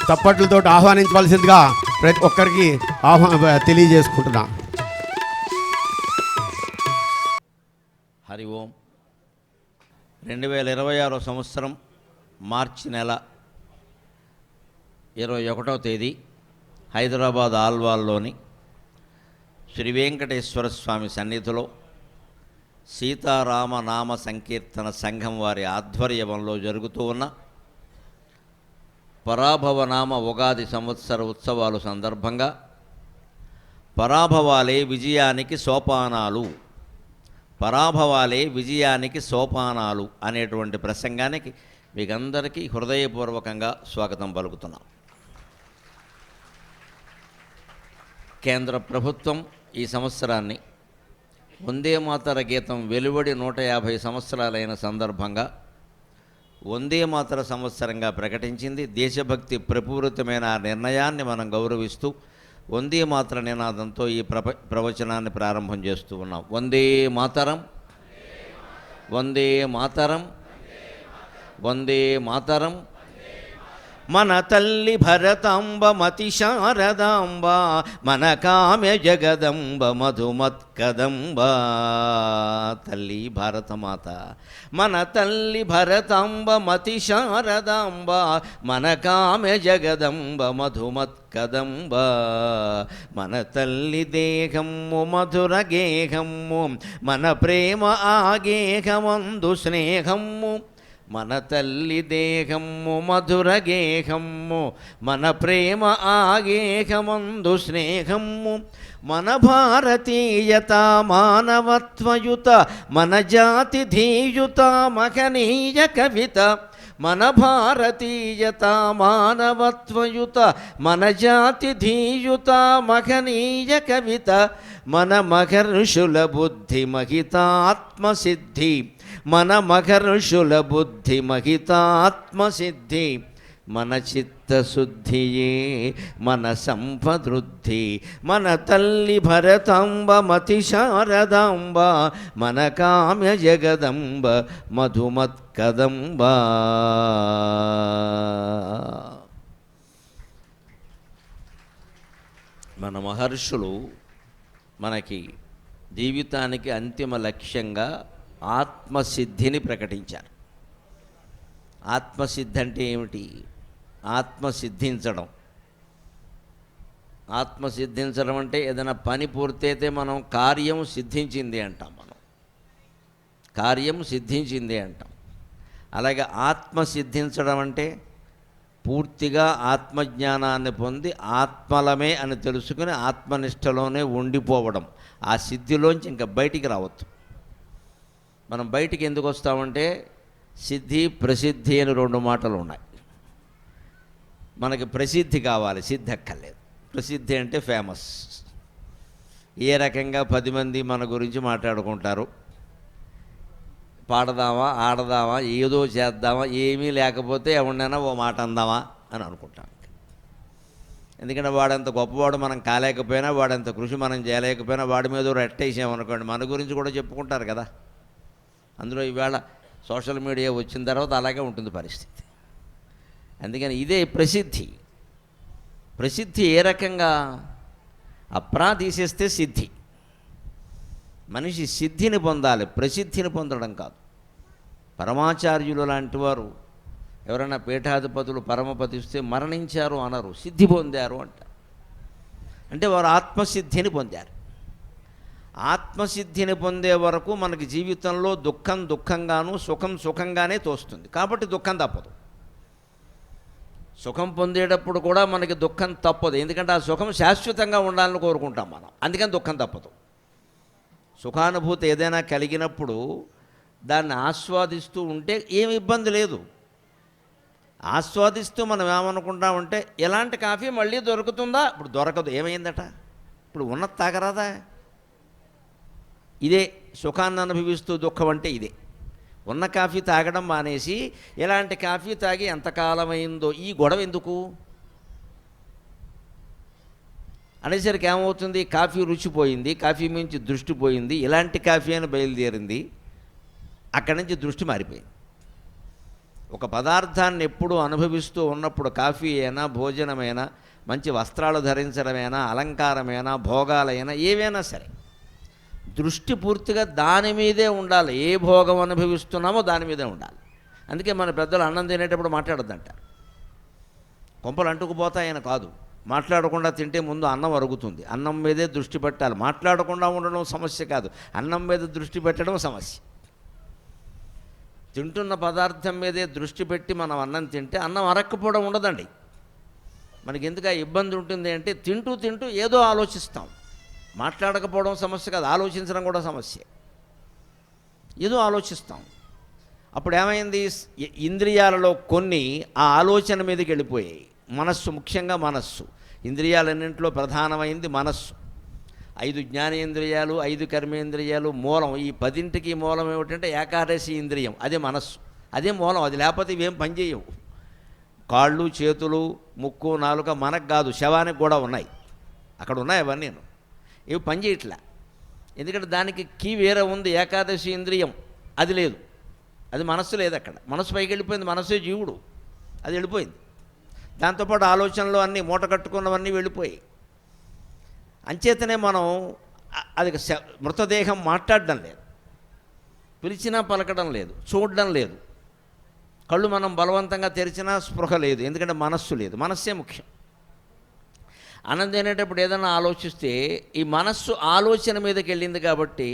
చప్పట్లతో ఆహ్వానించవలసిందిగా ప్రతి ఒక్కరికి తెలియజేసుకుంటున్నా. హరి ఓం. 2026 సంవత్సరం మార్చి నెల 21వ తేదీ హైదరాబాద్ ఆల్వాల్లోని శ్రీ వెంకటేశ్వర స్వామి సన్నిధిలో సీతారామ నామ సంకీర్తన సంఘం వారి ఆధ్వర్యంలో జరుగుతూ ఉన్న పరాభవనామ ఉగాది సంవత్సర ఉత్సవాలు సందర్భంగా పరాభవాలే విజయానికి సోపానాలు, పరాభవాలే విజయానికి సోపానాలు అనేటువంటి ప్రసంగానికి మీకందరికీ హృదయపూర్వకంగా స్వాగతం పలుకుతున్నాం. కేంద్ర ప్రభుత్వం ఈ సంవత్సరాన్ని వందే మాతర గీతం వెలువడి 150 సంవత్సరాలైన సందర్భంగా వందే మాతర సంవత్సరంగా ప్రకటించింది. దేశభక్తి ప్రపూరితమైన ఆ నిర్ణయాన్ని మనం గౌరవిస్తూ వందే మాతర నినాదంతో ఈ ప్రవచనాన్ని ప్రారంభం చేస్తూ ఉన్నాం. వందే మాతరం, వందే మాతరం, వందే మాతరం. మన తల్లి భరతాంబ మతి శారదాంబ, మన కామ్య జగదంబ మధుమత్కదంబ. తల్లి భారతమాత, మన తల్లి భరతాంబ మతి శారదాంబ, మన కామ్య జగదంబ మధుమత్కదంబ. మన తల్లి దేహము మధుర గేహము, మన ప్రేమ ఆగేహమందు స్నేహము. మన తల్లి దేహము మధుర గేహము, మన ప్రేమ ఆగేహమందు స్నేహము. మన భారతీయత మానవత్వయుత, మన జాతి ధీయుత మహనీయ కవిత. మన భారతీయత మానవత్వయుత, మన జాతి ధీయుత మహనీయ కవిత. మన మహర్షుల బుద్ధి మహితాత్మసిద్ధి, మన మహర్షుల బుద్ధి మహితాత్మసిద్ధి. మన చిత్తశుద్ధియే మన సంపదృద్ధి. మన తల్లి భరతాంబ మతి శారదాంబ, మన కామ్య జగదంబ మధుమత్కదంబ. మన మహర్షులు మనకి జీవితానికి అంతిమ లక్ష్యంగా ఆత్మసిద్ధిని ప్రకటించారు. ఆత్మసిద్ధి అంటే ఏమిటి? ఆత్మసిద్ధించడం. ఆత్మసిద్ధించడం అంటే ఏదైనా పని పూర్తయితే మనం కార్యం సిద్ధించింది అంటాం. మనం కార్యం సిద్ధించింది అంటాం. అలాగే ఆత్మసిద్ధించడం అంటే పూర్తిగా ఆత్మజ్ఞానాన్ని పొంది ఆత్మలమే అని తెలుసుకుని ఆత్మనిష్టలోనే ఉండిపోవడం. ఆ సిద్ధిలోంచి ఇంకా బయటికి రావద్దు. మనం బయటికి ఎందుకు వస్తామంటే సిద్ధి ప్రసిద్ధి అని 2 మాటలు ఉన్నాయి. మనకి ప్రసిద్ధి కావాలి, సిద్ధి అక్కర్లేదు. ప్రసిద్ధి అంటే ఫేమస్. ఏ రకంగా 10 మంది మన గురించి మాట్లాడుకుంటారు. పాడదామా, ఆడదామా, ఏదో చేద్దామా, ఏమీ లేకపోతే ఎవరినైనా ఓ మాట అందామా అని అనుకుంటాం. ఎందుకంటే వాడంత గొప్పవాడు మనం కాలేకపోయినా, వాడంత కృషి మనం చేయలేకపోయినా వాడి మీద రెట్టేసామనుకోండి, మన గురించి కూడా చెప్పుకుంటారు కదా. అందులో ఈవేళ సోషల్ మీడియా వచ్చిన తర్వాత అలాగే ఉంటుంది పరిస్థితి. అందుకని ఇదే ప్రసిద్ధి. ప్రసిద్ధి ఏ రకంగా? అప్రా తీసేస్తే సిద్ధి. మనిషి సిద్ధిని పొందాలి, ప్రసిద్ధిని పొందడం కాదు. పరమాచార్యులు లాంటి వారు ఎవరైనా పీఠాధిపతులు పరమపతిస్తే మరణించారు అనరు, సిద్ధి పొందారు అంటారు. అంటే వారు ఆత్మసిద్ధిని పొందారు. ఆత్మసిద్ధిని పొందే వరకు మనకి జీవితంలో దుఃఖం దుఃఖంగాను, సుఖం సుఖంగానే తోస్తుంది. కాబట్టి దుఃఖం తప్పదు. సుఖం పొందేటప్పుడు కూడా మనకి దుఃఖం తప్పదు. ఎందుకంటే ఆ సుఖం శాశ్వతంగా ఉండాలని కోరుకుంటాం మనం. అందుకని దుఃఖం తప్పదు. సుఖానుభూతి ఏదైనా కలిగినప్పుడు దాన్ని ఆస్వాదిస్తూ ఉంటే ఏమి ఇబ్బంది లేదు. ఆస్వాదిస్తూ మనం ఏమనుకుంటామంటే ఎలాంటి కాఫీ మళ్ళీ దొరుకుతుందా? ఇప్పుడు దొరకదు. ఏమైందట? ఇప్పుడు ఉన్నది తాగరాదా? ఇదే సుఖాన్ని అనుభవిస్తూ దుఃఖం అంటే ఇదే. ఉన్న కాఫీ తాగడం మానేసి ఇలాంటి కాఫీ తాగి ఎంతకాలమైందో ఈ గొడవ ఎందుకు అనేసరికి ఏమవుతుంది? కాఫీ రుచిపోయింది, కాఫీ మించి దృష్టి పోయింది, ఇలాంటి కాఫీ అని బయలుదేరింది. అక్కడి నుంచి దృష్టి మారిపోయింది. ఒక పదార్థాన్ని ఎప్పుడూ అనుభవిస్తూ ఉన్నప్పుడు కాఫీ అయినా, భోజనమైనా, మంచి వస్త్రాలు ధరించడమైనా, అలంకారమైనా, భోగాలైనా ఏవైనా సరే దృష్టి పూర్తిగా దాని మీదే ఉండాలి. ఏ భోగం అనుభవిస్తున్నామో దాని మీదే ఉండాలి. అందుకే మన పెద్దలు అన్నం తినేటప్పుడు మాట్లాడొద్దంటారు. కొంపలు అంటుకుపోతాయని కాదు, మాట్లాడకుండా తింటే ముందు అన్నం అరుగుతుంది. అన్నం మీదే దృష్టి పెట్టాలి. మాట్లాడకుండా ఉండడం సమస్య కాదు, అన్నం మీద దృష్టి పెట్టడం సమస్య. తింటున్న పదార్థం మీదే దృష్టి పెట్టి మనం అన్నం తింటే అన్నం అరక్కపోవడం ఉండదండి. మనకి ఎందుకు ఆ ఇబ్బంది ఉంటుంది అంటే తింటూ తింటూ ఏదో ఆలోచిస్తాం. మాట్లాడకపోవడం సమస్య కాదు, ఆలోచించడం కూడా సమస్య. ఏదో ఆలోచిస్తాం. అప్పుడు ఏమైంది, ఇంద్రియాలలో కొన్ని ఆ ఆలోచన మీదకి వెళ్ళిపోయాయి. మనస్సు, ముఖ్యంగా మనస్సు. ఇంద్రియాలన్నింటిలో ప్రధానమైంది మనస్సు. 5 జ్ఞానేంద్రియాలు, 5 కర్మేంద్రియాలు మూలం. ఈ 10ంటికి మూలం ఏమిటంటే ఏకాదశి ఇంద్రియం, అదే మనస్సు, అదే మూలం. అది లేకపోతే ఇవేం పనిచేయవు. కాళ్ళు, చేతులు, ముక్కు, నాలుక మనకు కాదు, శవానికి కూడా ఉన్నాయి. అక్కడ ఉన్నాయి అవన్నీ, ఇవి పనిచేయట్లే. ఎందుకంటే దానికి కీ వేరే ఉంది. ఏకాదశి ఇంద్రియం అది లేదు, అది మనస్సు లేదు. అక్కడ మనస్సు పైకి వెళ్ళిపోయింది. మనస్సే జీవుడు, అది వెళ్ళిపోయింది. దాంతోపాటు ఆలోచనలు అన్నీ మూట కట్టుకున్నవన్నీ వెళ్ళిపోయాయి. అంచేతనే మనం అది మృతదేహం మాట్లాడడం లేదు, పిలిచినా పలకడం లేదు, చూడడం లేదు. కళ్ళు మనం బలవంతంగా తెరిచినా స్పృహ లేదు, ఎందుకంటే మనస్సు లేదు. మనస్సే ముఖ్యం. అన్నం తినేటప్పుడు ఏదైనా ఆలోచిస్తే ఈ మనస్సు ఆలోచన మీదకి వెళ్ళింది కాబట్టి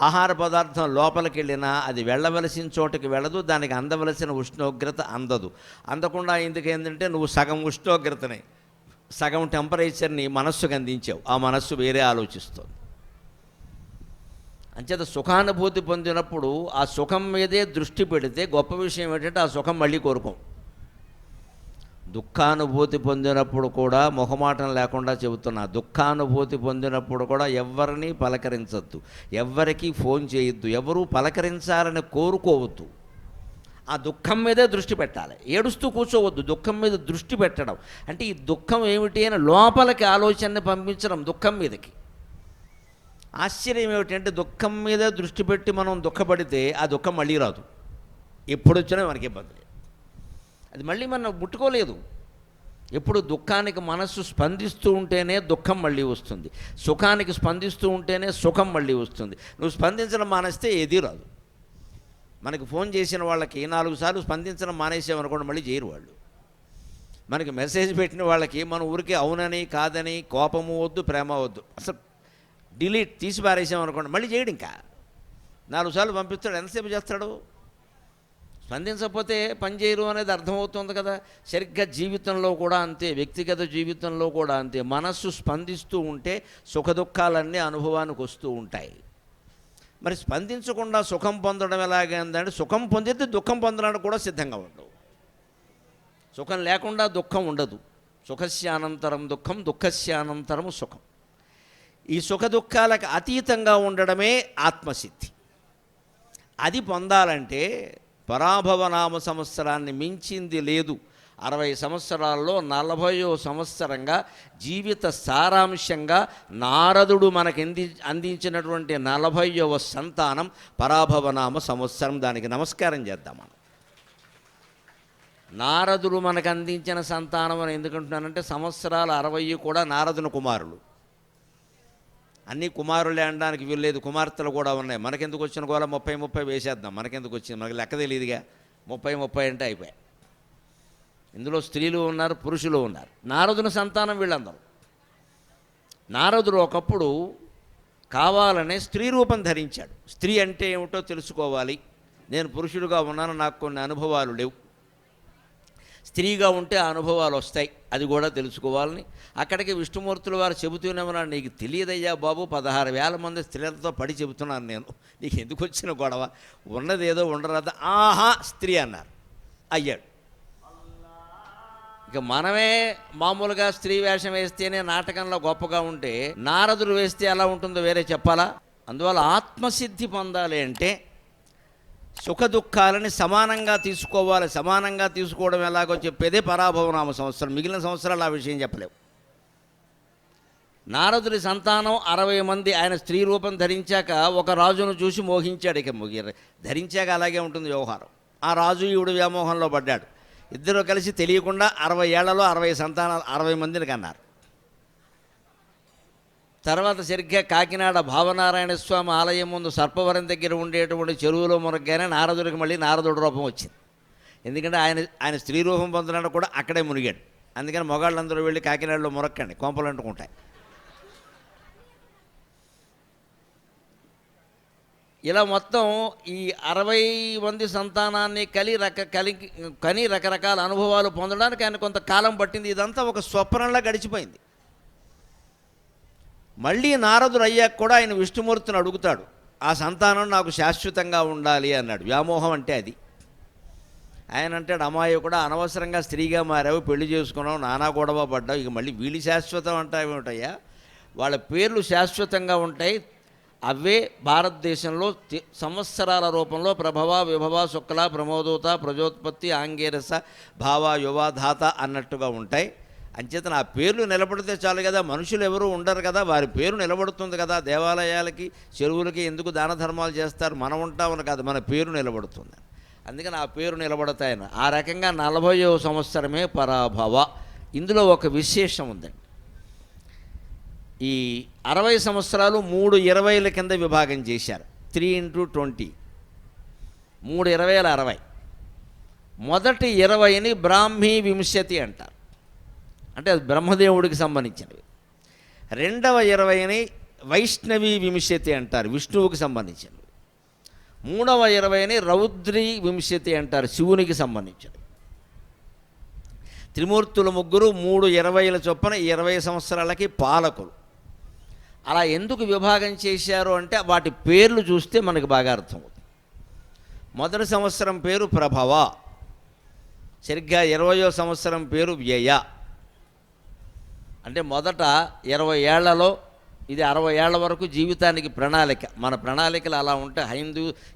ఆహార పదార్థం లోపలికి వెళ్ళినా అది వెళ్ళవలసిన చోటకి వెళ్ళదు, దానికి అందవలసిన ఉష్ణోగ్రత అందదు. అందకుండా ఎందుకేంటంటే నువ్వు సగం ఉష్ణోగ్రతని, సగం టెంపరేచర్ని మనస్సుకు అందించావు. ఆ మనస్సు వేరే ఆలోచిస్తుంది. అంచేత సుఖానుభూతి పొందినప్పుడు ఆ సుఖం మీదే దృష్టి పెడితే గొప్ప విషయం ఏంటంటే ఆ సుఖం మళ్ళీ కోరుకోం. దుఃఖానుభూతి పొందినప్పుడు కూడా మొహమాటం లేకుండా చెబుతున్నా, దుఃఖానుభూతి పొందినప్పుడు కూడా ఎవరిని పలకరించద్దు, ఎవ్వరికీ ఫోన్ చేయొద్దు, ఎవరూ పలకరించాలని కోరుకోవద్దు. ఆ దుఃఖం మీదే దృష్టి పెట్టాలి. ఏడుస్తూ కూర్చోవద్దు, దుఃఖం మీద దృష్టి పెట్టడం అంటే ఈ దుఃఖం ఏమిటి అని లోపలికి ఆలోచనని పంపించడం దుఃఖం మీదకి. ఆశ్చర్యం ఏమిటంటే దుఃఖం మీద దృష్టి పెట్టి మనం దుఃఖపడితే ఆ దుఃఖం మళ్ళీ రాదు. ఎప్పుడు వచ్చినా మనకి ఇబ్బంది లేదు, అది మళ్ళీ మనం ముట్టుకోలేదు. ఎప్పుడు దుఃఖానికి మనస్సు స్పందిస్తూ ఉంటేనే దుఃఖం మళ్ళీ వస్తుంది, సుఖానికి స్పందిస్తూ ఉంటేనే సుఖం మళ్ళీ వస్తుంది. నువ్వు స్పందించడం మానేస్తే ఏదీ రాదు. మనకి ఫోన్ చేసిన వాళ్ళకి 4 సార్లు స్పందించడం మానేసామనుకోండి, మళ్ళీ చేయరు వాళ్ళు. మనకి మెసేజ్ పెట్టిన వాళ్ళకి మన ఊరికి అవునని కాదని కోపము వద్దు, ప్రేమ వద్దు, అసలు డిలీట్ తీసి పారేసామనుకోండి, మళ్ళీ చేయడు. ఇంకా 4 సార్లు పంపిస్తాడు, ఎంతసేపు చేస్తాడు? స్పందించకపోతే పని చేయరు అనేది అర్థమవుతుంది కదా. సరిగ్గా జీవితంలో కూడా అంతే, వ్యక్తిగత జీవితంలో కూడా అంతే. మనస్సు స్పందిస్తూ ఉంటే సుఖదుఖాలన్నీ అనుభవానికి వస్తూ ఉంటాయి. మరి స్పందించకుండా సుఖం పొందడం ఎలాగంటే, సుఖం పొందితే దుఃఖం పొందడానికి కూడా సిద్ధంగా ఉండవు. సుఖం లేకుండా దుఃఖం ఉండదు. సుఖస్యానంతరం దుఃఖం, దుఃఖస్యానంతరం సుఖం. ఈ సుఖ దుఃఖాలకు అతీతంగా ఉండడమే ఆత్మసిద్ధి. అది పొందాలంటే పరాభవనామ సంవత్సరాన్ని మించింది లేదు. 60 సంవత్సరాల్లో 40వ సంవత్సరంగా జీవిత సారాంశంగా నారదుడు మనకు అందించినటువంటి 40వ సంతానం పరాభవనామ సంవత్సరం. దానికి నమస్కారం చేద్దాం మనం. నారదుడు మనకు అందించిన సంతానం అని ఎందుకంటున్నానంటే సంవత్సరాలు 60 కూడా నారదుని కుమారులు. అన్నీ కుమారులే అనడానికి వీల్లేదు, కుమార్తెలు కూడా ఉన్నాయి. మనకెందుకు వచ్చిన గోళ 30 వేసేద్దాం, మనకెందుకు వచ్చింది, మనకి లెక్క తెలియదుగా. 30 అంటే అయిపోయాయి. ఇందులో స్త్రీలు ఉన్నారు, పురుషులు ఉన్నారు. నారదుని సంతానం వీళ్ళందరూ. నారదుడు ఒకప్పుడు కావాలనే స్త్రీ రూపం ధరించాడు. స్త్రీ అంటే ఏమిటో తెలుసుకోవాలి, నేను పురుషుడుగా ఉన్నాను, నాకు కొన్ని అనుభవాలు లేవు, స్త్రీగా ఉంటే ఆ అనుభవాలు వస్తాయి, అది కూడా తెలుసుకోవాలని అక్కడికి విష్ణుమూర్తుల వారు చెబుతూనే ఉన్నాడు. నీకు తెలియదయ్యా బాబు, 16,000 మంది స్త్రీలతో పడి చెబుతున్నాను నేను, నీకు ఎందుకు వచ్చిన గొడవ, ఉన్నది ఏదో ఉండరాదా, ఆహా స్త్రీ అన్నారు, అయ్యాడు. ఇక మనమే మామూలుగా స్త్రీ వేషం వేస్తేనే నాటకంలో గొప్పగా ఉంటే నారదుడు వేస్తే ఎలా ఉంటుందో వేరే చెప్పాలా. అందువల్ల ఆత్మసిద్ధి పొందాలి అంటే సుఖ దుఃఖాలని సమానంగా తీసుకోవాలి. సమానంగా తీసుకోవడం ఎలాగో చెప్పేదే పరాభవనామ సంవత్సరం. మిగిలిన సంవత్సరాలు ఆ విషయం చెప్పలేవు. నారదుడి సంతానం 60 మంది. ఆయన స్త్రీ రూపం ధరించాక ఒక రాజును చూసి మోహించాడు. ఇక ధరించాక అలాగే ఉంటుంది వ్యవహారం. ఆ రాజు ఈవిడు వ్యామోహంలో పడ్డాడు. ఇద్దరు కలిసి తెలియకుండా 60 ఏళ్లలో 60 సంతానాలు 60 మందిని కన్నారు. తర్వాత సరిగ్గా కాకినాడ భావనారాయణ స్వామి ఆలయం ముందు సర్పవరం దగ్గర ఉండేటువంటి చెరువులో మునగ్గానే నారదుడికి మళ్ళీ నారదుడి రూపం వచ్చింది. ఎందుకంటే ఆయన స్త్రీ రూపం పొందడానికి కూడా అక్కడే మునిగాడు. అందుకని మొగాళ్ళందరూ వెళ్ళి కాకినాడలో మునక్కండి, కొంపలు అంటుకుంటాయి. ఇలా మొత్తం ఈ 60 మంది సంతానాన్ని కని రకరకాల అనుభవాలు పొందడానికి ఆయన కొంత కాలం పట్టింది. ఇదంతా ఒక స్వప్నంలా గడిచిపోయింది. మళ్ళీ నారదుడు అయ్యాక కూడా ఆయన విష్ణుమూర్తిని అడుగుతాడు, ఆ సంతానం నాకు శాశ్వతంగా ఉండాలి అన్నాడు. వ్యామోహం అంటే అది. ఆయన అంటాడు, అమ్మాయి కూడా అనవసరంగా స్త్రీగా మారావు, పెళ్లి చేసుకున్నావు, నానా గొడవ పడ్డావు, ఇక మళ్ళీ వీళ్ళు శాశ్వతం అంటావేమిటయ్యా, వాళ్ళ పేర్లు శాశ్వతంగా ఉంటాయి. అవే భారతదేశంలో సంవత్సరాల రూపంలో ప్రభవ, విభవ, శుక్ల, ప్రమోదోత, ప్రజోత్పత్తి, ఆంగేరస, భావ, యువ, ధాత అన్నట్టుగా ఉంటాయి. అంచేతన ఆ పేర్లు నిలబడితే చాలు కదా, మనుషులు ఎవరు ఉండరు కదా, వారి పేరు నిలబడుతుంది కదా. దేవాలయాలకి, చెరువులకి ఎందుకు దాన ధర్మాలు చేస్తారు, మనం ఉంటామని కాదు, మన పేరు నిలబడుతుంది. అందుకని ఆ పేరు నిలబడతాయని. ఆ రకంగా 40వ సంవత్సరమే పరాభవ. ఇందులో ఒక విశేషం ఉందండి. ఈ 60 సంవత్సరాలు 3 20ల కింద విభాగం చేశారు. 3 × 20, 3 20ల 60. మొదటి 20ని బ్రాహ్మీ వింశతి అంటారు, అంటే అది బ్రహ్మదేవుడికి సంబంధించినవి. రెండవ 20ని వైష్ణవీ వింశతి అంటారు, విష్ణువుకి సంబంధించినవి. మూడవ 20ని రౌద్రీ వింశతి అంటారు, శివునికి సంబంధించినవి. త్రిమూర్తుల ముగ్గురు 3 20ల చొప్పున 20 సంవత్సరాలకి పాలకులు. అలా ఎందుకు విభాగం చేశారు అంటే వాటి పేర్లు చూస్తే మనకు బాగా అర్థమవుతుంది. మొదటి సంవత్సరం పేరు ప్రభవ, సరిగ్గా 20వ సంవత్సరం పేరు వ్యయ. అంటే మొదట 20 ఏళ్లలో ఇది 60 ఏళ్ల వరకు జీవితానికి ప్రణాళిక. మన ప్రణాళికలు అలా ఉంటే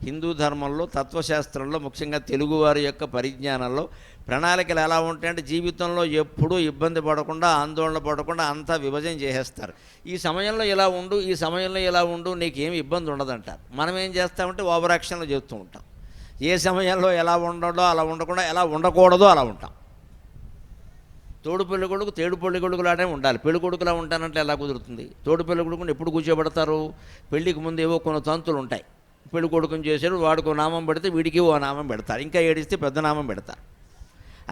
హిందూ ధర్మంలో, తత్వశాస్త్రంలో, ముఖ్యంగా తెలుగువారి యొక్క పరిజ్ఞానంలో ప్రణాళికలు ఎలా ఉంటాయంటే జీవితంలో ఎప్పుడూ ఇబ్బంది పడకుండా, ఆందోళన పడకుండా అంతా విభజన చేసేస్తారు. ఈ సమయంలో ఇలా ఉండు, ఈ సమయంలో ఇలా ఉండు, నీకేమి ఇబ్బంది ఉండదంటారు. మనం ఏం చేస్తామంటే ఓవర్ యాక్షన్లో చెప్తూ ఉంటాం. ఏ సమయంలో ఎలా ఉండడో అలా ఉండకుండా, ఎలా ఉండకూడదో అలా ఉంటాం. తోడు పెళ్లి కొడుకు తేడు పెళ్లి కొడుకులానే ఉండాలి. పెళ్లి కొడుకులా ఉంటానంటే ఎలా కుదురుతుంది? తోడు పెళ్లి కొడుకుని ఎప్పుడు కూర్చోబెడతారు? పెళ్లికి ముందు ఏవో కొన్ని తంతులు ఉంటాయి. పెళ్లి కొడుకుని చేశాడు, వాడికి నామం పెడితే వీడికి ఓ నామం పెడతారు, ఇంకా ఏడిస్తే పెద్ద నామం పెడతారు.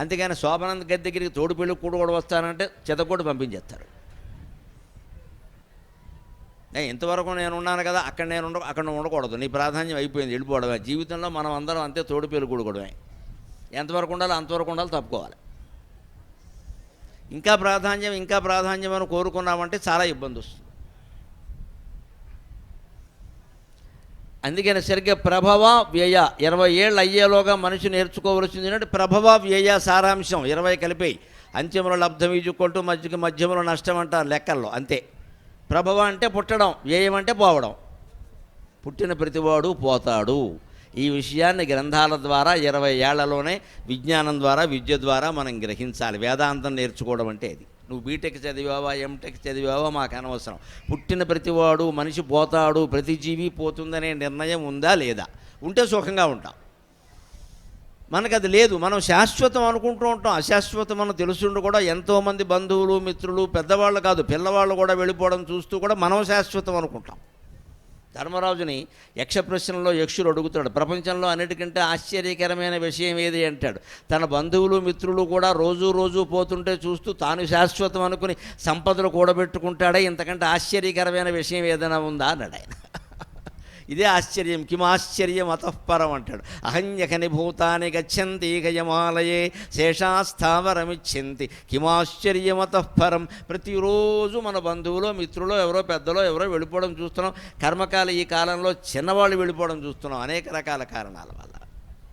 అంతేగాని శోభనంద గది దగ్గరికి తోడు పెళ్లి కూడా వస్తానంటే చెతకోటి పంపించేస్తారు. ఇంతవరకు నేను ఉన్నాను కదా, అక్కడ ఉండకూడదు, నీ ప్రాధాన్యం అయిపోయింది, వెళ్ళిపోవడమే. జీవితంలో మనం అందరం అంతే, తోడు పెళ్లి కూడమే. ఎంతవరకు ఉండాలో అంతవరకు ఉండాలి, తప్పుకోవాలి. ఇంకా ప్రాధాన్యం అని కోరుకున్నామంటే చాలా ఇబ్బంది వస్తుంది. అందుకని సరిగ్గా ప్రభవ వ్యయ 20 ఏళ్ళు అయ్యేలోగా మనిషి నేర్చుకోవలసింది ఏంటంటే ప్రభవ వ్యయ సారాంశం 20 కలిపాయి. అంత్యముల లబ్ధం ఈజుకొల్టు మధ్యముల నష్టం అంటారు లెక్కల్లో, అంతే. ప్రభవ అంటే పుట్టడం, వ్యయం అంటే పోవడం. పుట్టిన ప్రతివాడు పోతాడు. ఈ విషయాన్ని గ్రంథాల ద్వారా 20 ఏళ్లలోనే విజ్ఞానం ద్వారా, విద్య ద్వారా మనం గ్రహించాలి. వేదాంతం నేర్చుకోవడం అంటే ఇది. నువ్వు బీటెక్ చదివావా, ఎంటెక్ చదివావా మాకు అనవసరం. పుట్టిన ప్రతివాడు మనిషి పోతాడు, ప్రతి జీవి పోతుందనే నిర్ణయం ఉందా లేదా? ఉంటే సుఖంగా ఉంటాం. మనకు అది లేదు. మనం శాశ్వతం అనుకుంటూ ఉంటాం. అశాశ్వతం అని తెలుసుండి కూడా ఎంతోమంది బంధువులు, మిత్రులు, పెద్దవాళ్ళు కాదు పిల్లవాళ్ళు కూడా వెళ్ళిపోవడం చూస్తూ కూడా మనం శాశ్వతం అనుకుంటాం. ధర్మరాజుని యక్ష ప్రశ్నలో యక్షుడు అడుగుతాడు, ప్రపంచంలో అన్నిటికంటే ఆశ్చర్యకరమైన విషయం ఏది అంటాడు. తన బంధువులు, మిత్రులు కూడా రోజు పోతుంటే చూస్తూ తాను శాశ్వతం అనుకుని సంపదలు కూడబెట్టుకుంటాడే, ఇంతకంటే ఆశ్చర్యకరమైన విషయం ఏదైనా ఉందా అన్నాడు ఆయన. ఇదే ఆశ్చర్యం. కిమాశ్చర్యం అతఃపరం అంటాడు. అహన్యకని భూతాని గచ్చంతి గయమాలయే శేషాస్థావరమిచ్చింది కిమాశ్చర్యం అతఃపరం. ప్రతిరోజు మన బంధువులో, మిత్రులో, ఎవరో పెద్దలో ఎవరో వెళ్ళిపోవడం చూస్తున్నాం. కర్మకాల ఈ కాలంలో చిన్నవాళ్ళు వెళ్ళిపోవడం చూస్తున్నాం అనేక రకాల కారణాల వల్ల.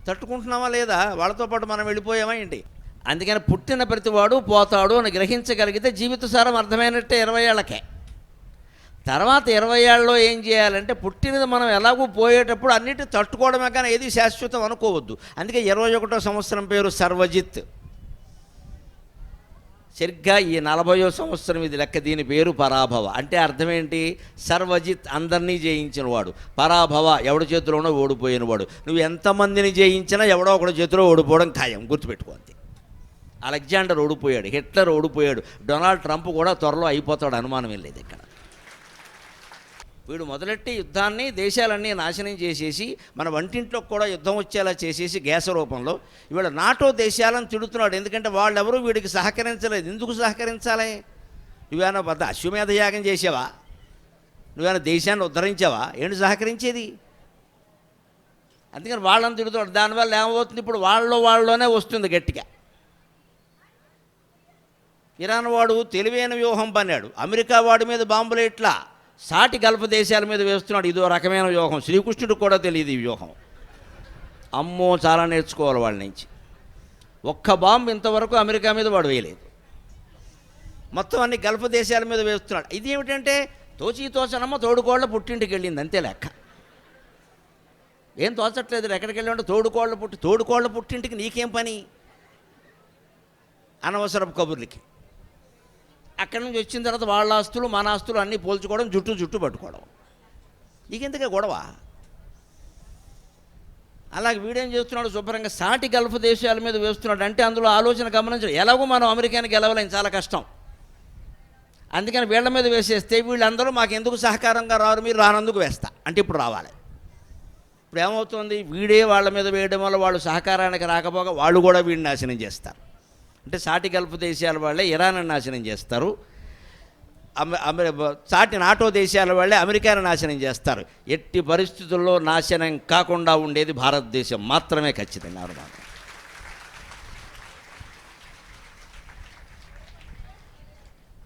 తట్టుకుంటున్నామా లేదా? వాళ్ళతో పాటు మనం వెళ్ళిపోయామా ఏంటి? అందుకని పుట్టిన ప్రతివాడు పోతాడు అని గ్రహించగలిగితే జీవిత సారం అర్థమైనట్టే 20 ఏళ్లకే. తర్వాత 20 ఏళ్ళలో ఏం చేయాలంటే పుట్టినది మనం ఎలాగూ పోయేటప్పుడు అన్నిటి తట్టుకోవడమే కానీ ఏది శాశ్వతం అనుకోవద్దు. అందుకే 21వ సంవత్సరం పేరు సర్వజిత్. సరిగ్గా ఈ 40వ సంవత్సరం ఇది లెక్క. దీని పేరు పరాభవ. అంటే అర్థం ఏంటి? సర్వజిత్, అందరినీ జయించినవాడు. పరాభవ, ఎవడి చేతిలోనో ఓడిపోయినవాడు. నువ్వు ఎంతమందిని జయించినా ఎవడో ఒకటి చేతిలో ఓడిపోవడం ఖాయం, గుర్తుపెట్టుకో అంతే. అలెగ్జాండర్ ఓడిపోయాడు, హిట్లర్ ఓడిపోయాడు, డొనాల్డ్ ట్రంప్ కూడా త్వరలో అయిపోతాడు, అనుమానం లేదు ఇక్కడ. వీడు మొదలెట్టి యుద్ధాన్ని దేశాలన్నీ నాశనం చేసేసి మన వంటింట్లో కూడా యుద్ధం వచ్చేలా చేసేసి గ్యాస్ రూపంలో ఇవాళ నాటో దేశాలను తిడుతున్నాడు. ఎందుకంటే వాళ్ళెవరూ వీడికి సహకరించలేదు. ఎందుకు సహకరించాలి? నువ్వేమైనా పెద్ద అశ్వమేధ యాగం చేసావా? నువ్వేమైనా దేశాన్ని ఉద్ధరించావా? ఏంటి సహకరించేది? అందుకని వాళ్ళని తిడుతున్నాడు. దానివల్ల ఏమవుతుంది? ఇప్పుడు వాళ్ళలోనే వస్తుంది గట్టిగా. ఇరాన్ వాడు తెలివైన వ్యూహం పన్నాడు. అమెరికా వాడి మీద బాంబులు ఇట్లా సాటి గల్ఫ్ దేశాల మీద వేస్తున్నాడు. ఇదో రకమైన వ్యూహం. శ్రీకృష్ణుడికి కూడా తెలియదు ఈ వ్యూహం. అమ్మో, చాలా నేర్చుకోవాలి వాళ్ళ నుంచి. ఒక్క బాంబు ఇంతవరకు అమెరికా మీద వాడు వేయలేదు. మొత్తం అన్ని గల్ఫ్ దేశాల మీద వేస్తున్నాడు. ఇది ఏమిటంటే తోచనమ్మ తోడుకోళ్ళ పుట్టింటికి వెళ్ళింది, అంతే లెక్క. ఏం తోచట్లేదు, ఎక్కడికి వెళ్ళి తోడుకోళ్ళ పుట్టింటికి నీకేం పని? అనవసరపు కబుర్లకి. అక్కడి నుంచి వచ్చిన తర్వాత వాళ్ళ ఆస్తులు మన ఆస్తులు అన్నీ పోల్చుకోవడం, జుట్టు పట్టుకోవడం. నీకెందుకే గొడవ? అలాగే వీడేం చేస్తున్నాడు? శుభ్రంగా సాటి గల్ఫ్ దేశాల మీద వేస్తున్నాడు. అంటే అందులో ఆలోచన గమనించడం. ఎలాగో మనం అమెరికాని గెలవలేం, చాలా కష్టం. అందుకని వీళ్ళ మీద వేసేస్తే వీళ్ళందరూ మాకెందుకు సహకారంగా రారు, మీరు రానందుకు వేస్తా అంటే ఇప్పుడు రావాలి. ఇప్పుడు ఏమవుతుంది? వీడే వాళ్ళ మీద వేయడం వల్ల వాళ్ళు సహకారానికి రాకపోగా వాళ్ళు కూడా వీడిని నాశనం చేస్తారు. అంటే సాటి గల్ఫ్ దేశాల వాళ్ళే ఇరాన్ నాశనం చేస్తారు, సాటి నాటో దేశాల వాళ్ళే అమెరికాను నాశనం చేస్తారు. ఎట్టి పరిస్థితుల్లో నాశనం కాకుండా ఉండేది భారతదేశం మాత్రమే, ఖచ్చితంగా.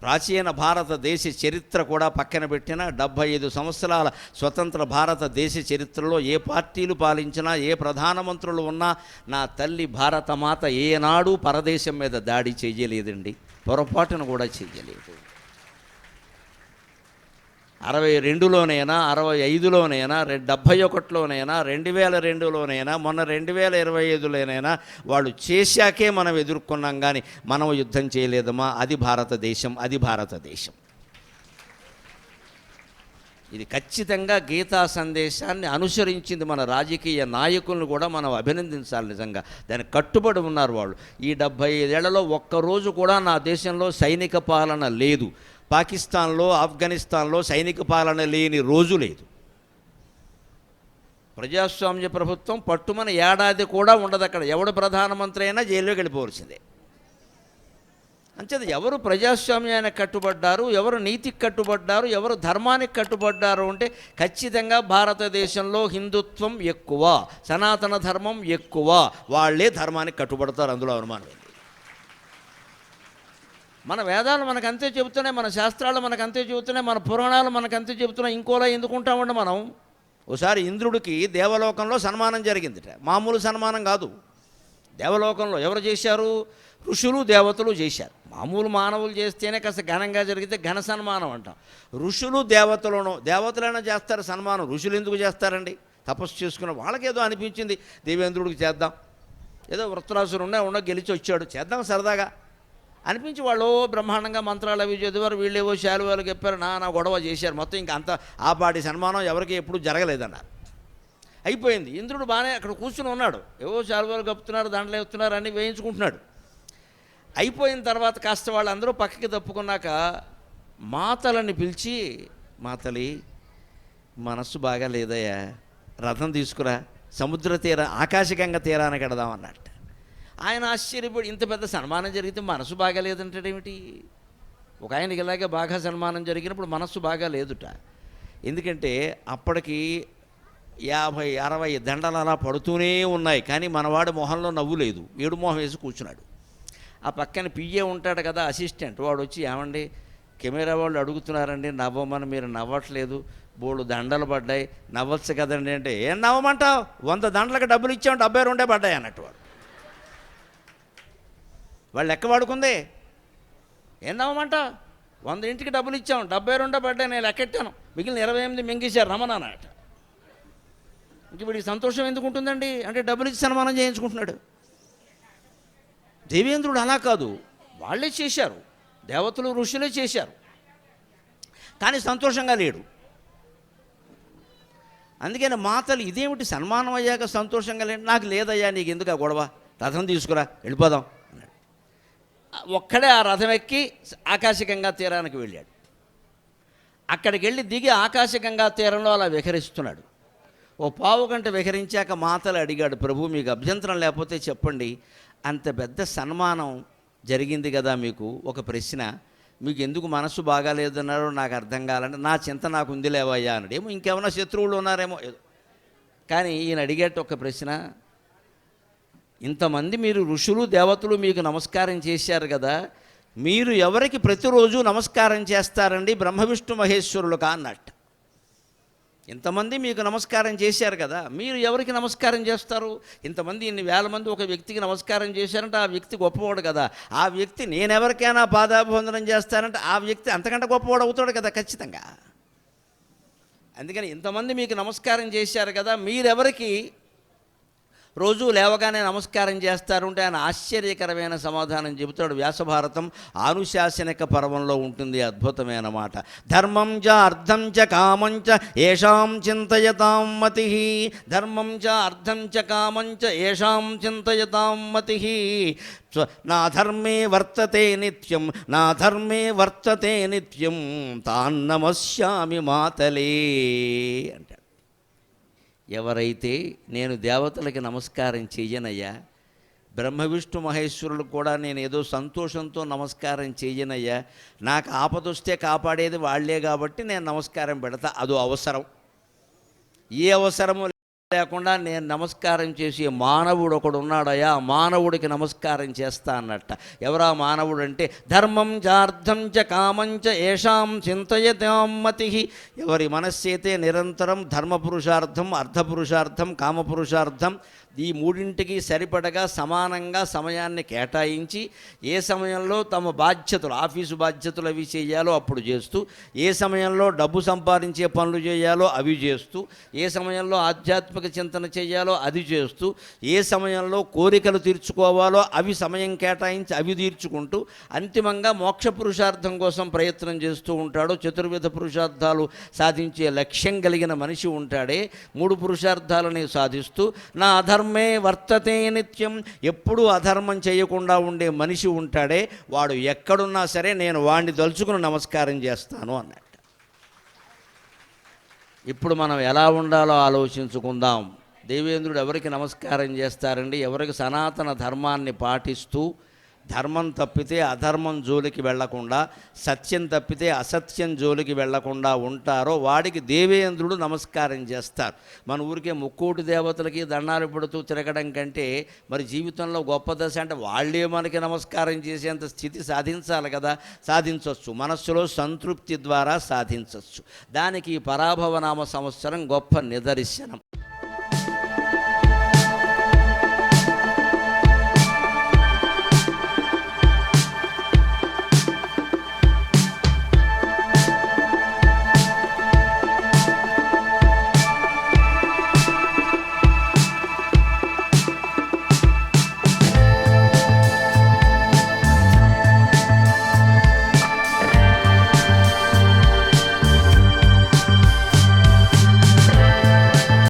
ప్రాచీన భారతదేశ చరిత్ర కూడా పక్కన పెట్టిన 75 సంవత్సరాల స్వతంత్ర భారతదేశ చరిత్రలో ఏ పార్టీలు పాలించినా, ఏ ప్రధానమంత్రులు ఉన్నా, నా తల్లి భారతమాత ఏనాడు పరదేశం మీద దాడి చేయలేదండి, పొరపాటును కూడా చేయలేదు. 62లోనైనా, 65లోనైనా, 71లోనైనా, 2002లోనైనా, మొన్న 2025లోనైనా వాళ్ళు చేశాకే మనం ఎదుర్కొన్నాం. కానీ మనం యుద్ధం చేయలేదమ్మా. అది భారతదేశం, అది భారతదేశం. ఇది ఖచ్చితంగా గీతా సందేశాన్ని అనుసరించింది. మన రాజకీయ నాయకులను కూడా మనం అభినందించాలి. నిజంగా దానికి కట్టుబడి ఉన్నారు వాళ్ళు. ఈ 75 ఏళ్లలో ఒక్కరోజు కూడా నా దేశంలో సైనిక పాలన లేదు. పాకిస్తాన్లో, ఆఫ్ఘనిస్తాన్లో సైనిక పాలన లేని రోజు లేదు. ప్రజాస్వామ్య ప్రభుత్వం పట్టుమని ఏడాది కూడా ఉండదు అక్కడ. ఎవడు ప్రధానమంత్రి అయినా జైల్లోకి వెళ్ళిపోవలసిందే. అంచేది ఎవరు ప్రజాస్వామ్యానికి కట్టుబడ్డారు, ఎవరు నీతికి కట్టుబడ్డారు, ఎవరు ధర్మానికి కట్టుబడ్డారు అంటే ఖచ్చితంగా భారతదేశంలో హిందుత్వం ఎక్కువ, సనాతన ధర్మం ఎక్కువ, వాళ్ళే ధర్మానికి కట్టుబడతారు. అందులో అనుమానం. మన వేదాలు మనకు అంతే చెబుతున్నాయి, మన శాస్త్రాలు మనకు అంతే చెబుతున్నాయి, మన పురాణాలు మనకు అంతే చెబుతున్నాయి. ఇంకోలా ఎందుకుంటామండి మనం? ఒకసారి ఇంద్రుడికి దేవలోకంలో సన్మానం జరిగిందిట. మామూలు సన్మానం కాదు. దేవలోకంలో ఎవరు చేశారు? ఋషులు, దేవతలు చేశారు. మామూలు మానవులు చేస్తేనే కాస్త ఘనంగా జరిగితే ఘన సన్మానం అంటాం. ఋషులు, దేవతలైనా చేస్తారు సన్మానం. ఋషులు ఎందుకు చేస్తారండి? తపస్సు చేసుకున్న వాళ్ళకేదో అనిపించింది, దేవేంద్రుడికి చేద్దాం, ఏదో వృత్రాసురు ఉన్న గెలిచి వచ్చాడు, చేద్దాం సరదాగా అనిపించి వాళ్ళు బ్రహ్మాండంగా మంత్రాలు అవి చదివారు. వీళ్ళేవో శాలువాలు చెప్పారు, నా గొడవ చేశారు. మొత్తం ఇంకా అంత ఆ పాటి సన్మానం ఎవరికి ఎప్పుడు జరగలేదన్నారు. అయిపోయింది. ఇంద్రుడు బాగానే అక్కడ కూర్చుని ఉన్నాడు. ఏవో శాలువాలు కప్పుతున్నారు, దండలు వేస్తున్నారు, అన్నీ వేయించుకుంటున్నాడు. అయిపోయిన తర్వాత కాస్త వాళ్ళందరూ పక్కకి తప్పుకున్నాక మాతలని పిలిచి, మాతలి మనస్సు బాగా లేదయ్యా, రథం తీసుకురా, సముద్ర ఆకాశగంగ తీరానికి కడదామన్నట్టు. ఆయన ఆశ్చర్యపడి, ఇంత పెద్ద సన్మానం జరిగితే మనసు బాగా లేదంటాడేమిటి? ఒక ఆయనకి ఇలాగే బాగా సన్మానం జరిగినప్పుడు మనస్సు బాగా లేదుట. ఎందుకంటే అప్పటికి 50-60 దండలు అలా పడుతూనే ఉన్నాయి. కానీ మనవాడి మొహంలో నవ్వు లేదు, ఏడు మొహం వేసి కూర్చున్నాడు. ఆ పక్కన పిఏ ఉంటాడు కదా, అసిస్టెంట్, వాడు వచ్చి, ఏమండి కెమెరా వాళ్ళు అడుగుతున్నారండి నవ్వమని, మీరు నవ్వట్లేదు, బోళ్ళు దండలు పడ్డాయి, నవ్వచ్చు కదండి అంటే, ఏం నవ్వమంటావు, 100 దండలకు డబ్బులు ఇచ్చాము, 72 పడ్డాయి అన్నట్టు. వాళ్ళు లెక్క వాడుకుంది. ఏం నవ్వమంట, 100 ఇంటికి డబ్బులు ఇచ్చాము, 72 పడ్డాయి, నేను లెక్కెట్టాను, మిగిలిన 28 మింగేశారు రమణ అన్నట. ఇంక వీడికి సంతోషం ఎందుకు ఉంటుందండి? అంటే డబ్బులు ఇచ్చి సన్మానం చేయించుకుంటున్నాడు. దేవేంద్రుడు అలా కాదు. వాళ్ళే చేశారు, దేవతలు ఋషులే చేశారు, కానీ సంతోషంగా లేడు. అందుకని మాతలు ఇదేమిటి సన్మానం అయ్యాక సంతోషంగా లేడు, నాకు లేదయ్యా, నీకు ఎందుకు ఆ గొడవ, రథం తీసుకురా వెళ్ళిపోదాం అన్నాడు. ఒక్కడే ఆ రథం ఎక్కి ఆకాశగంగా తీరానికి వెళ్ళాడు. అక్కడికి వెళ్ళి దిగి ఆకాశగంగా తీరంలో అలా విహరిస్తున్నాడు. ఓ పావు గంట విహరించాక మాతలు అడిగాడు, ప్రభు మీకు అభ్యంతరం లేకపోతే చెప్పండి, అంత పెద్ద సన్మానం జరిగింది కదా, మీకు ఒక ప్రశ్న, మీకు ఎందుకు మనస్సు బాగాలేదన్నారో నాకు అర్థం కావాలంటే, నా చింత నాకు ఉంది లేవయ్యా అన్నాడు. ఏమో ఇంకేమైనా శత్రువులు ఉన్నారేమో ఏదో. కానీ ఈయన అడిగేట ఒక ప్రశ్న, ఇంతమంది మీరు ఋషులు దేవతలు మీకు నమస్కారం చేశారు కదా, మీరు ఎవరికి ప్రతిరోజు నమస్కారం చేస్తారండి బ్రహ్మ విష్ణు మహేశ్వరులుగా అన్నట్టు. ఇంతమంది మీకు నమస్కారం చేశారు కదా, మీరు ఎవరికి నమస్కారం చేస్తారు? ఇంతమంది ఇన్ని వేల మంది ఒక వ్యక్తికి నమస్కారం చేశారంటే ఆ వ్యక్తి గొప్పవాడు కదా, ఆ వ్యక్తి నేనెవరికైనా పాదాభివందనం చేస్తానంటే ఆ వ్యక్తి అంతకంటే గొప్పవాడు అవుతాడు కదా ఖచ్చితంగా. అందుకని ఇంతమంది మీకు నమస్కారం చేశారు కదా, మీరెవరికి రోజు లేవగానే నమస్కారం చేస్తారు అంటే ఆయన ఆశ్చర్యకరమైన సమాధానం చెబుతాడు. వ్యాసభారతం ఆనుశాసనిక పర్వంలో ఉంటుంది అద్భుతమైన మాట. ధర్మం చ అర్థం చ కామం చ ఏషాం చింతయతాం మతి, ధర్మం చ అర్థం చ కామం చ ఏషాం చింతయతాం మతి, నా ధర్మే వర్తతే నిత్యం, నా ధర్మే వర్తతే నిత్యం, తాన్నమస్యామి మాతలే అంటాడు. ఎవరైతే నేను దేవతలకి నమస్కారం చెయ్యనయ్యా, బ్రహ్మ విష్ణు మహేశ్వరులు కూడా నేను ఏదో సంతోషంతో నమస్కారం చెయ్యనయ్యా, నాకు ఆపదొస్తే కాపాడేది వాళ్లే కాబట్టి నేను నమస్కారం పెడతా, అదో అవసరం. ఏ అవసరము లేకుండా నేను నమస్కారం చేసే మానవుడు ఒకడు ఉన్నాడయ్యా, మానవుడికి నమస్కారం చేస్తా అన్నట్ట. ఎవరా మానవుడు అంటే ధర్మం చార్థం చ కామం చ ఏషాం చింతయతాం మతి, ఎవరి మనస్సైతే నిరంతరం ధర్మపురుషార్థం అర్థపురుషార్థం కామపురుషార్థం ఈ మూడింటికి సరిపడగా సమానంగా సమయాన్ని కేటాయించి ఏ సమయంలో తమ బాధ్యతలు ఆఫీసు బాధ్యతలు అవి చేయాలో అప్పుడు చేస్తూ, ఏ సమయంలో డబ్బు సంపాదించే పనులు చేయాలో అవి చేస్తూ, ఏ సమయంలో ఆధ్యాత్మిక చింతన చేయాలో అది చేస్తూ, ఏ సమయంలో కోరికలు తీర్చుకోవాలో అవి సమయం కేటాయించి అవి తీర్చుకుంటూ అంతిమంగా మోక్ష పురుషార్థం కోసం ప్రయత్నం చేస్తూ ఉంటాడు. చతుర్విధ పురుషార్థాలు సాధించే లక్ష్యం కలిగిన మనిషి ఉంటాడే, మూడు పురుషార్థాలని సాధిస్తూ నా అధర్మే వర్తతే నిత్యం, ఎప్పుడూ అధర్మం చేయకుండా ఉండే మనిషి ఉంటాడే, వాడు ఎక్కడున్నా సరే నేను వాడిని తలుచుకుని నమస్కారం చేస్తాను అన్నట్టు. ఇప్పుడు మనం ఎలా ఉండాలో ఆలోచించుకుందాం. దేవేంద్రుడు ఎవరికి నమస్కారం చేస్తారండి? ఎవరికి సనాతన ధర్మాన్ని పాటిస్తూ ధర్మం తప్పితే అధర్మం జోలికి వెళ్లకుండా, సత్యం తప్పితే అసత్యం జోలికి వెళ్లకుండా ఉంటారో వాడికి దేవేంద్రుడు నమస్కారం చేస్తారు. మన ఊరికే ముక్కోటి దేవతలకి దండాలు పెడుతూ తిరగడం కంటే మరి జీవితంలో గొప్ప దశ అంటే వాళ్ళే మనకి నమస్కారం చేసేంత స్థితి సాధించాలి కదా. సాధించవచ్చు, మనస్సులో సంతృప్తి ద్వారా సాధించవచ్చు. దానికి పరాభవనామ సంవత్సరం గొప్ప నిదర్శనం.